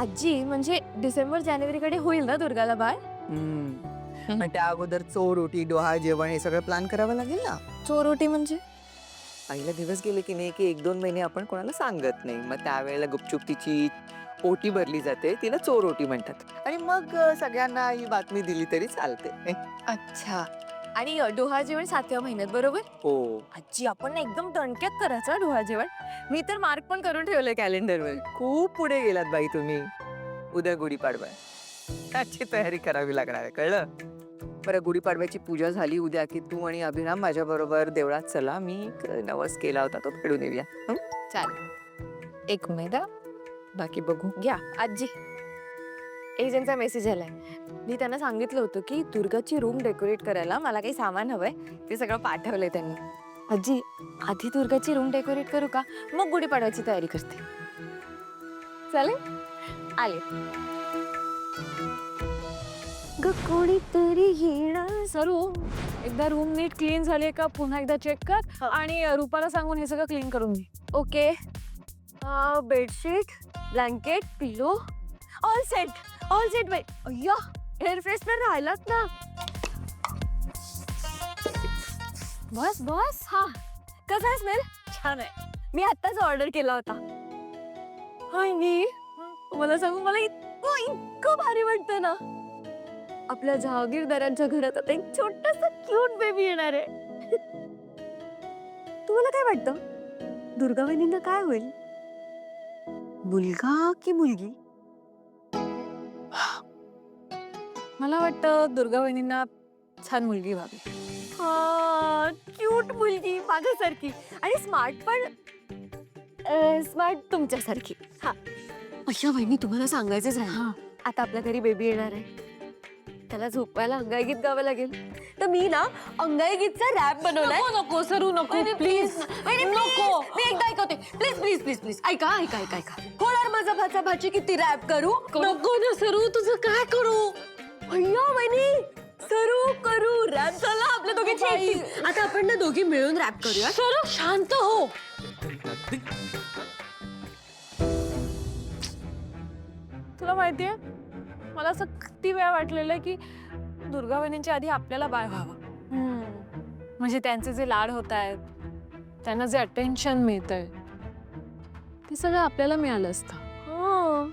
आजी म्हणजे डिसेंबर जानेवारीकडे होईल ना दुर्गाला बाळ? मग त्या अगोदर चोरोटी डोहाळ जेवण हे सगळं प्लॅन करावं लागेल ना. चोरोटी म्हणजे? पहिला दिवस गेले की नाही की 1-2 महिने आपण कोणाला सांगत नाही. मग त्यावेळेला गुपचूप तिची ओटी भरली जाते, तिला चोरोटी म्हणतात. आणि मग सगळ्यांना ही बातमी दिली तरी चालते. अच्छा. आणि डोहाळ जेवण 7व्या महिन्यात बरोबर? हो. आजी आपण ना एकदम दणक्यात करायचं डोहाळ जेवण. मी तर मार्क पण करून ठेवलंय कॅलेंडरवर. खूप पुढे गेलात बाई तुम्ही. उद्या गुढीपाडवा आहे. त्याची तयारी करावी लागणार आहे, कळलं? बरं, गुढीपाडव्याची पूजा झाली उद्या की तू आणि अभिराम माझ्याबरोबर देवळात चला. मी एक नवस केला होता तो फेडून येऊया. हं? चालेल. एक मिनिट हं. बाकी बघू. घ्या आजी. एजंटचा मेसेज आलाय. मी त्यांना सांगितलं होतं की दुर्गाची रूम डेकोरेट करायला मला काही सामान हवंय. ते सगळं पाठवलंय त्यांनी. आजी आधी दुर्गाची रूम डेकोरेट करू का? मग गुढीपाडव्याची तयारी करते. चालेल? आले. ग कोणीतरी येणार. सरू एकदा रूम नीट क्लीन झाली का पुन्हा एकदा चेक कर आणि रूपाला सांगून हे सगळं क्लीन करून घे. ओके. बेडशीट, ब्लँकेट, पिलो ऑल सेट. ऑल सेट बाई. अय्या एअर फ्रेशनर राहिलाच ना. बस बस. हा कसा आहे स्मेल? छान आहे. मी आत्ताच ऑर्डर केला होता. आणि मला सांगू मला इतकं भारी वाटतं ना. आपल्या जहागीरदारांच्या घरात आता एक छोटासा क्यूट बेबी येणार आहे. तुम्हाला काय वाटतं दुर्गा वहिनींना काय होईल? मुलगा की मुलगी? मला वाटतं दुर्गा वहिनींना छान मुलगी व्हावी. हा क्यूट मुलगी माझ्यासारखी आणि स्मार्ट पण. स्मार्ट तुमच्यासारखी. हा अशा बहिणी तुम्हाला सांगायचंच आहे. आता आपल्या घरी बेबी येणार आहे. त्याला झोपवायला अंगाई गीत गावं लागेल. तर मी ना अंगाई गीतचा रॅप बनवलाय. नको सरू नको प्लीज नको. मी एकदा ऐकवते. प्लीज प्लीज प्लीज प्लीज ऐका ऐका ऐका ऐका. होणार माझा भाचा भाची किती रॅप करू. नको ना सरू तुझं काय करू. अय्या वहिनी करू करू रॅप झाला आपल्या दोघींची acting. आता आपण ना दोघी मिळून रॅप करूया. सरू शांत हो. तुला माहितीये मला असं किती वेळा वाटलेलं की दुर्गा वहिनींच्या आधी आपल्याला बाळ व्हावं. म्हणजे त्यांचे जे लाड होत आहेत त्यांना जे अटेन्शन मिळतंय ते सगळं आपल्याला मिळालं असतं. हो.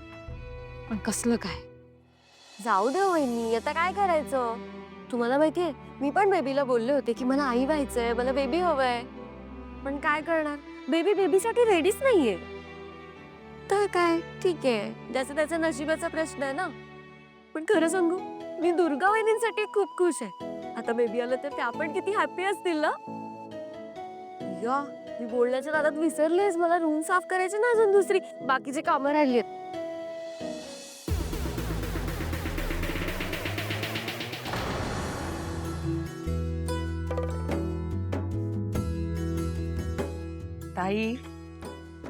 पण कसलं काय. जाऊ दे वहिनी आता काय करायचं. तुम्हाला माहितीये मी पण बेबीला बोलले होते की मला आई व्हायचंय मला बेबी हवंय. पण काय करणार बेबी बेबीसाठी रेडीच नाहीये. तर काय ठीक आहे ज्याचं त्याचा नशिबाचा प्रश्न आहे ना. पण खरं सांगू मी दुर्गा वहिनींसाठी खूप खुश आहे. आता बेबी आलं तर त्या पण किती हॅपी असतील ना. या मी बोलण्याच्या नादात विसरलेस मला रूम साफ करायची ना अजून दुसरी बाकीची कामं राहिली आहेत. ताई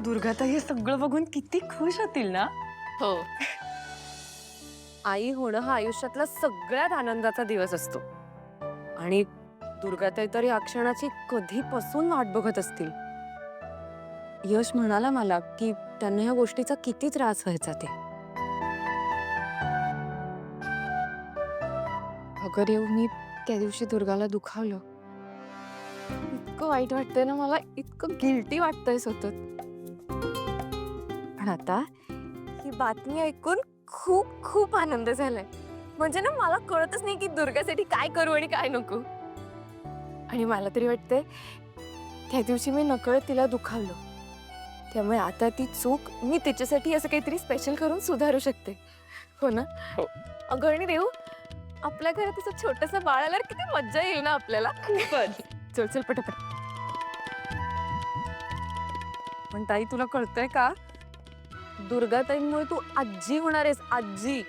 दुर्गाताई हे सगळं बघून किती खुश होतील ना. हो. आई होणं हा आयुष्यातला सगळ्यात आनंदाचा दिवस असतो. आणि दुर्गाताई तर या क्षणाची कधीपासून वाट बघत असतील. यश म्हणाला मला की त्यांना या गोष्टीचा किती त्रास व्हायचा ते. अगर येऊन मी त्या दिवशी दुर्गाला दुखावलं. इतकं वाईट वाटतंय ना मला इतकं गिल्टी वाटतंय सतत. पण आता ही बातमी ऐकून खूप खूप आनंद झालाय. म्हणजे ना मला कळतच नाही की दुर्गासाठी काय करू आणि काय नको. आणि मला तरी वाटतंय त्या दिवशी मी नकळत तिला दुखावलं. त्यामुळे आता ती चूक मी तिच्यासाठी असं काहीतरी स्पेशल करून सुधारू शकते. हो ना. अगं देऊ आपल्या घरात असं छोटंसं बाळ आल्यावर किती मज्जा येईल ना आपल्याला. खूपच. चल चल पटापट. पण ताई तुला कळतंय का दुर्गाताईंमुळे तू आजी होणार आहेस आजी.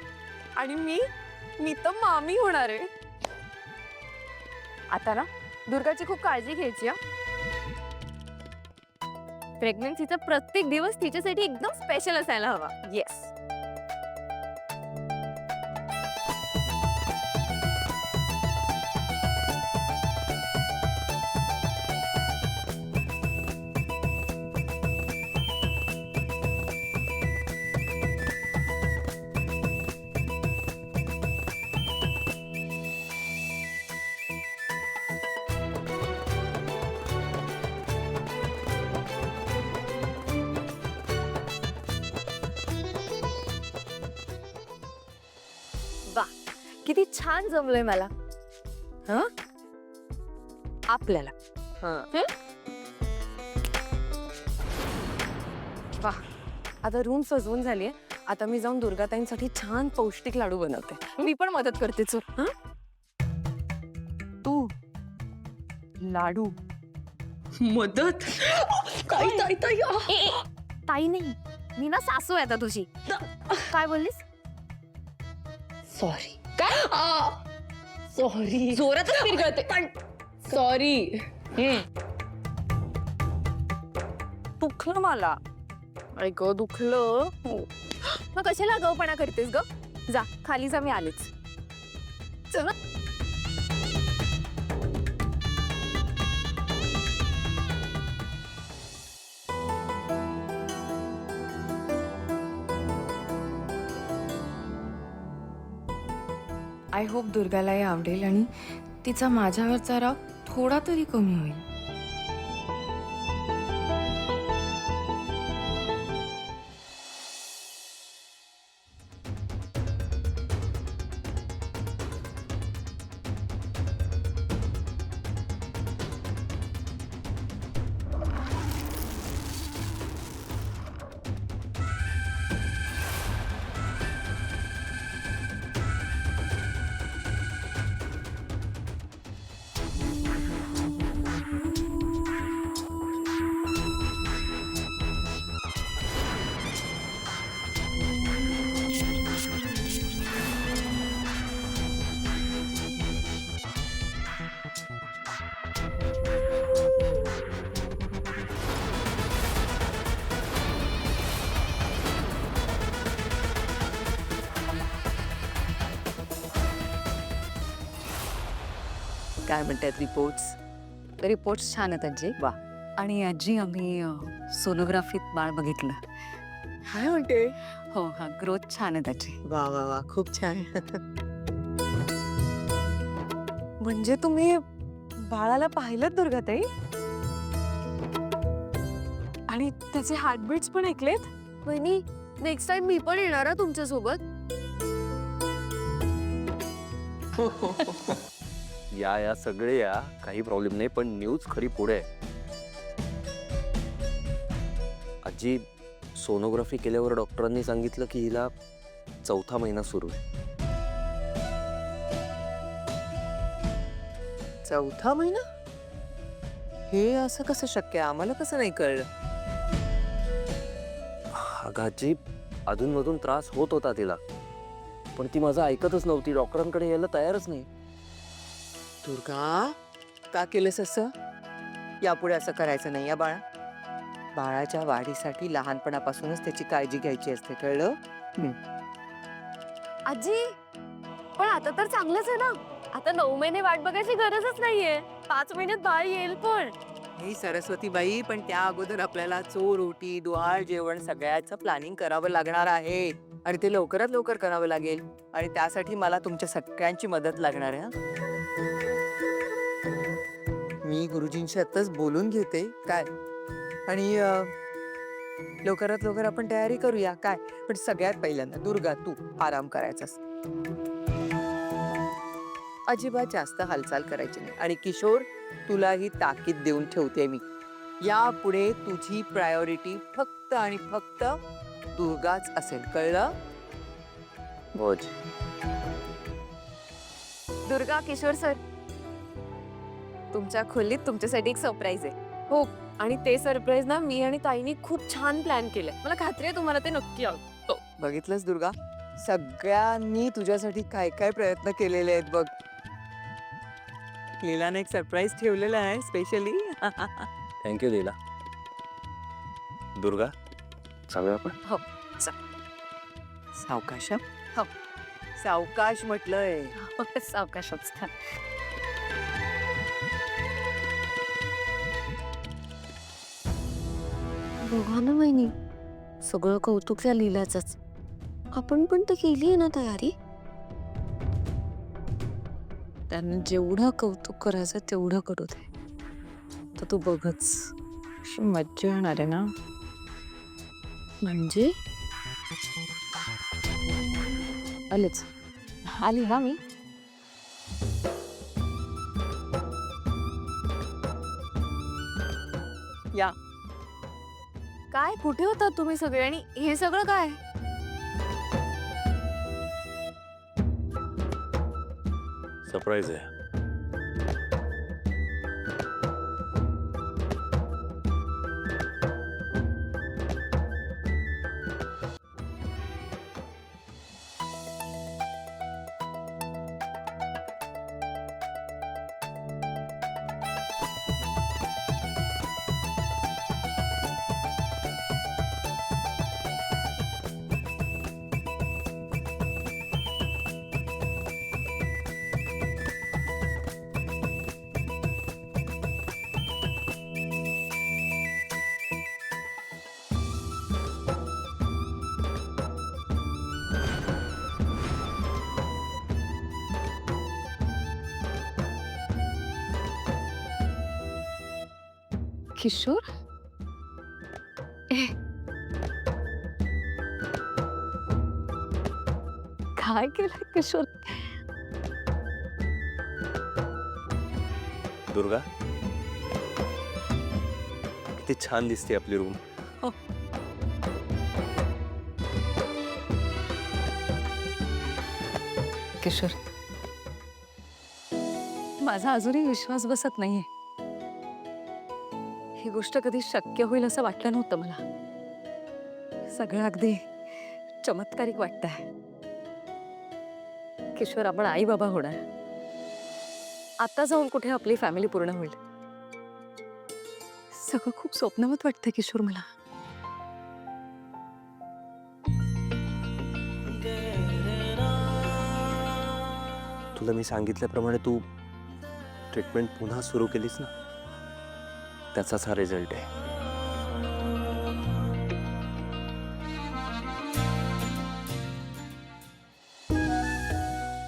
आणि मी तर मामी होणार आहे. आता ना दुर्गाची खूप काळजी घ्यायची. प्रेग्नन्सीचा प्रत्येक दिवस तिच्यासाठी एकदम स्पेशल असायला हवा. येस. किती छान जमलंय मला. हं? आपल्याला हं. वाह, आता रूम सजवून झालीये. आता मी जाऊन दुर्गाताईंसाठी छान पौष्टिक लाडू बनवते. मी पण मदत करते. चल. हं? तू लाडू मदत काय ताई ताई ताई नाही, मी ना सासू आहे आता तुझी. काय बोललीस? सॉरी काय सॉरी जोरातच पिरगळते. सॉरी दुखलं मला. ऐक दुखलं. मग कशाला गवपणा करतेस ग? जा खाली जा, मी आलेच. चल. आय होप दुर्गालाही आवडेल आणि तिचा माझ्यावरचा राग थोडा तरी कमी होईल. काय म्हणतात रिपोर्ट्स? रिपोर्ट्स छान आहेत आजी. वा. आणि आजी आम्ही सोनोग्राफीत बाळ बघितलं. काय म्हणते? हो हा ग्रोथ छान आहे त्याची. वा वा वा, खूप छान. म्हणजे तुम्ही बाळाला पाहिलं दुर्गाताई? आणि त्याचे हार्टबीट्स पण ऐकलेत? वहिनी, नेक्स्ट टाइम मी पण येणार आहे तुमच्या सोबत. या सगळे या, काही प्रॉब्लेम नाही, पण न्यूज खरी पुढे आहे. आजी, सोनोग्राफी केल्यावर डॉक्टरांनी सांगितलं की हिला 4था महिना सुरू आहे. 4था महिना? हे असं कसं शक्य आहे? आम्हाला कसं नाही कळलं? अगं आजी, अधूनमधून त्रास होत होता तिला, पण ती माझं ऐकतच नव्हती. डॉक्टरांकडे यायला तयारच नाही. दुर्गा, का केलंस असं? यापुढे असं करायचं नाही या बाळा. बाळाच्या वाढीसाठी लहानपणापासूनच त्याची काळजी घ्यायची असते, कळलं? आजी, पण आता तर चांगलंच आहे ना. आता 9 महिने वाट बघायची गरजच नाहीये. 5 महिन्यात बाळ येईल पण. हे सरस्वतीबाई, पण त्या अगोदर आपल्याला चोर ओटी, डोहाळ जेवण सगळ्याचं प्लॅनिंग करावं लागणार आहे. आणि ते लवकरात लवकर करावं लागेल. आणि त्यासाठी मला तुमच्या सगळ्यांची मदत लागणार आहे. हं? मी गुरुजींशी आत्ताच बोलून घेते काय, आणि लवकरात लवकर आपण तयारी करूया काय. पण सगळ्यात पहिल्यांदा दुर्गा, तू आराम करायचास. अजिबात जास्त हालचाल करायची नाही. आणि किशोर, तुलाही ताकीद देऊन ठेवते मी. यापुढे तुझी प्रायोरिटी फक्त आणि फक्त दुर्गाच असेल, कळलं? बोज. दुर्गा, किशोर सर, तुमच्या खोलीत तुमच्यासाठी एक सरप्राईज आहे. हो, आणि ते सरप्राईज ना मी आणि ताईनी खूप छान प्लॅन केलंय. मला खात्री आहे तुम्हाला ते नक्की आवडेल. बघितलंस दुर्गा, सगळ्यांनी तुझ्यासाठी काय काय प्रयत्न केलेले आहेत बघ. लीलाने एक सरप्राईज ठेवलेला आहे स्पेशली. थँक्यू लीला. दुर्गा, जाऊया आपण? हो. सावकाश हं? हो. सावकाश म्हटलंय. सावकाशच. बघा ना वहिनी, सगळं कौतुक त्या लीलाचंच. आपण पण तर केली आहे ना तयारी. त्यांना जेवढं कौतुक करायचं तेवढं करू दे. तर तू बघच, अशी मज्जा येणार आहे ना. म्हणजे आलेच, आली हा मी. या. काय कुठे होतात तुम्ही सगळे आणि हे सगळं काय? सरप्राईज आहे. किशोर ए, काय केलं किशोर? दुर्गा, किती छान दिसते आपली रूम. किशोर, माझा अजूनही विश्वास बसत नाहीये. ही गोष्ट कधी शक्य होईल असं वाटलं नव्हतं मला. सगळं अगदी चमत्कारिक वाटतंय. किशोर, आपण आई बाबा होणार. आता जाऊन कुठे आपली फॅमिली पूर्ण होईल. सगळं खूप स्वप्नवत वाटतंय किशोर मला. तुला मी सांगितल्याप्रमाणे तू ट्रीटमेंट पुन्हा सुरू केलीस ना, त्याचाच हा रिझल्ट आहे.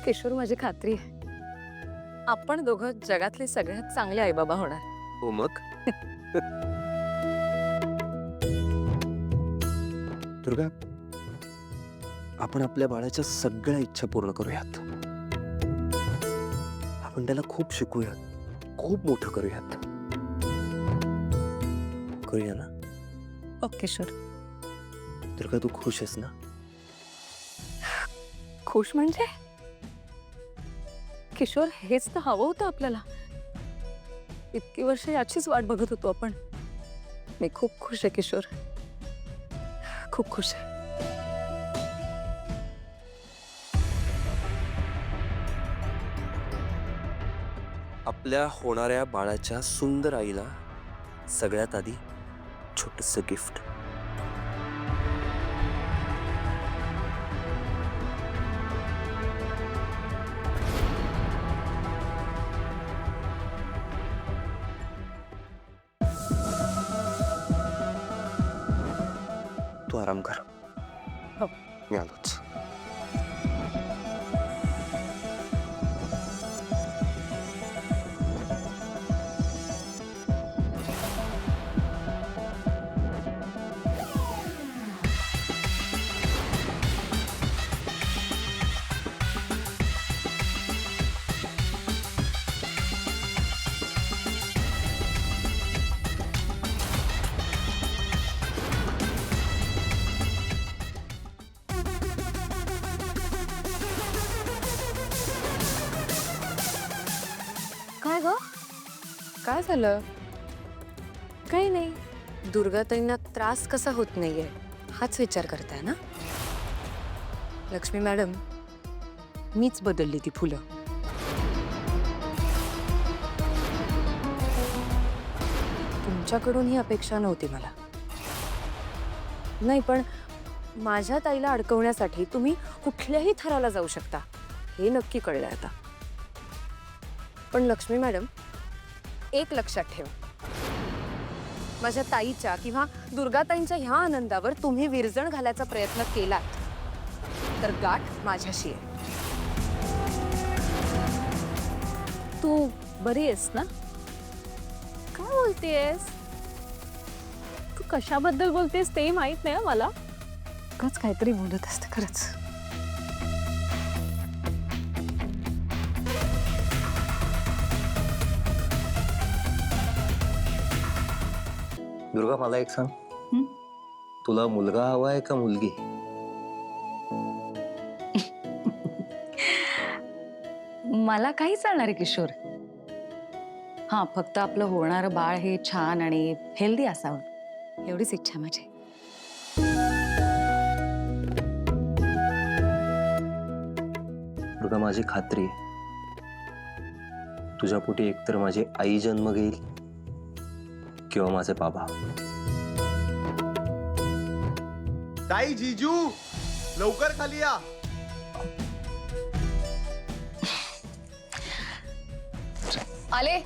किशोर, माझी खात्री आहे आपण दोघं जगातले सगळ्यात चांगले आई बाबा होणार. हो मग. दुर्गा, आपण आपल्या बाळाच्या सगळ्या इच्छा पूर्ण करूयात. आपण त्याला खूप शिकूयात, खूप मोठं करूयात. करूया ना? किशोर, दुर्गा, तू खुश आहेस ना? खुश म्हणजे? किशोर, हेच तर हवं होतं आपल्याला. इतकी वर्ष याचीच वाट बघत होतो आपण. मी खूप खुश आहे किशोर, खूप खुश आहे. आपल्या होणाऱ्या बाळाच्या सुंदर आईला सगळ्यात आधी छोटंसं गिफ्ट. तू आराम कर. हो. मी आलोच. काय ग? काय झालं? काही नाही, दुर्गाताईंना त्रास कसा होत नाहीये हाच विचार करताय ना? लक्ष्मी मॅडम, मीच बदलली ती फुलं. तुमच्याकडून ही अपेक्षा नव्हती मला. नाही, पण माझ्या ताईला अडकवण्यासाठी तुम्ही कुठल्याही थराला जाऊ शकता हे नक्की कळलंय आता. पण लक्ष्मी मॅडम, एक लक्षात ठेवा, माझ्या ताईच्या किंवा दुर्गाताईंच्या ह्या आनंदावर तुम्ही विरजण घालायचा प्रयत्न केलात तर गाठ माझ्याशी आहे. तू बरी आहेस ना? काय बोलतेस? तू कशाबद्दल बोलतेस ते माहित नाही हं मला. उगाच काहीतरी बोलत असते खरंच. दुर्गा मला एक सांग, तुला मुलगा हवाय का मुलगी? मला काही चालणार आहे किशोर. हा, फक्त आपलं होणारं बाळ हे छान आणि हेल्दी असावं एवढीच इच्छा माझी. दुर्गा, माझी खात्री आहे तुझ्या पोटी एकतर माझी आई जन्म घेईल किंवा माझे बाबा. ताई, जीजू लवकर खाली या. आले.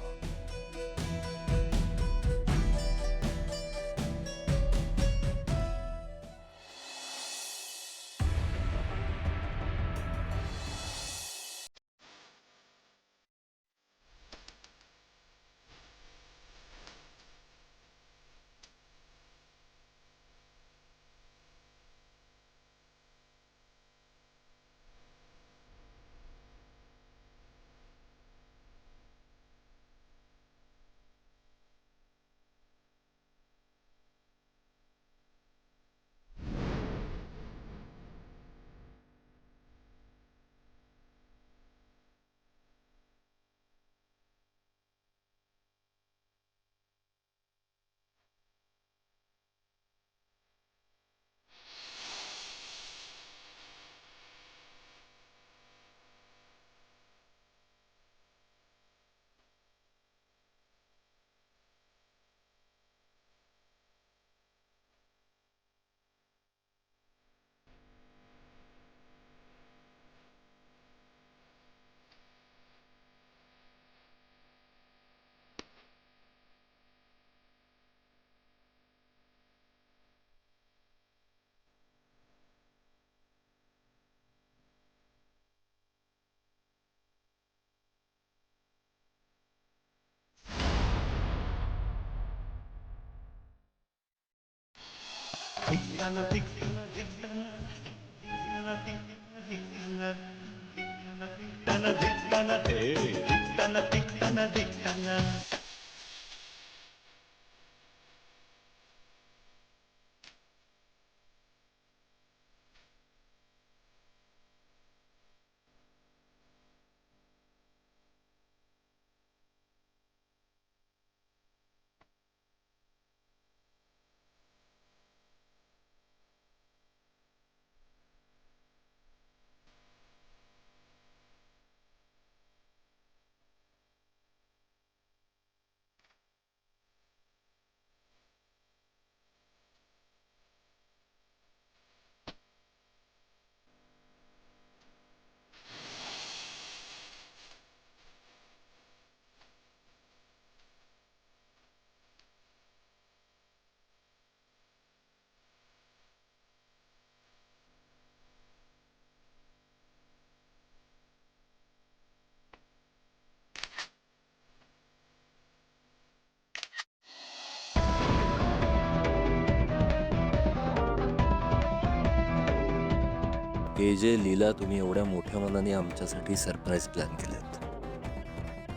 हे जे लीला तुम्ही एवढ्या मोठ्या मनाने आमच्यासाठी सरप्राईज प्लॅन केलेत,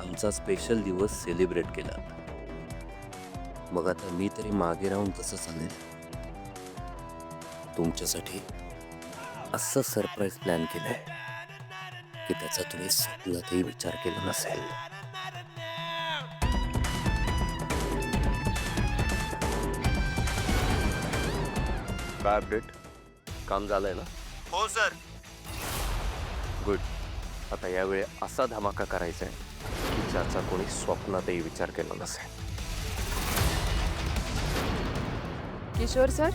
आमचा स्पेशल दिवस सेलिब्रेट केला, मग आता मी तरी मागे राहून तसं चालेल? तुमच्यासाठी असं सरप्राईज प्लॅन केलंय की त्याचा तुम्ही स्वप्नातही विचार केला नसेल. काय अपडेट? काम झालंय ना? हो सर. गुड. आता यावेळी असा धमाका करायचा आहे की ज्याचा कोणी स्वप्नातही विचार केला नसेल. किशोर सर,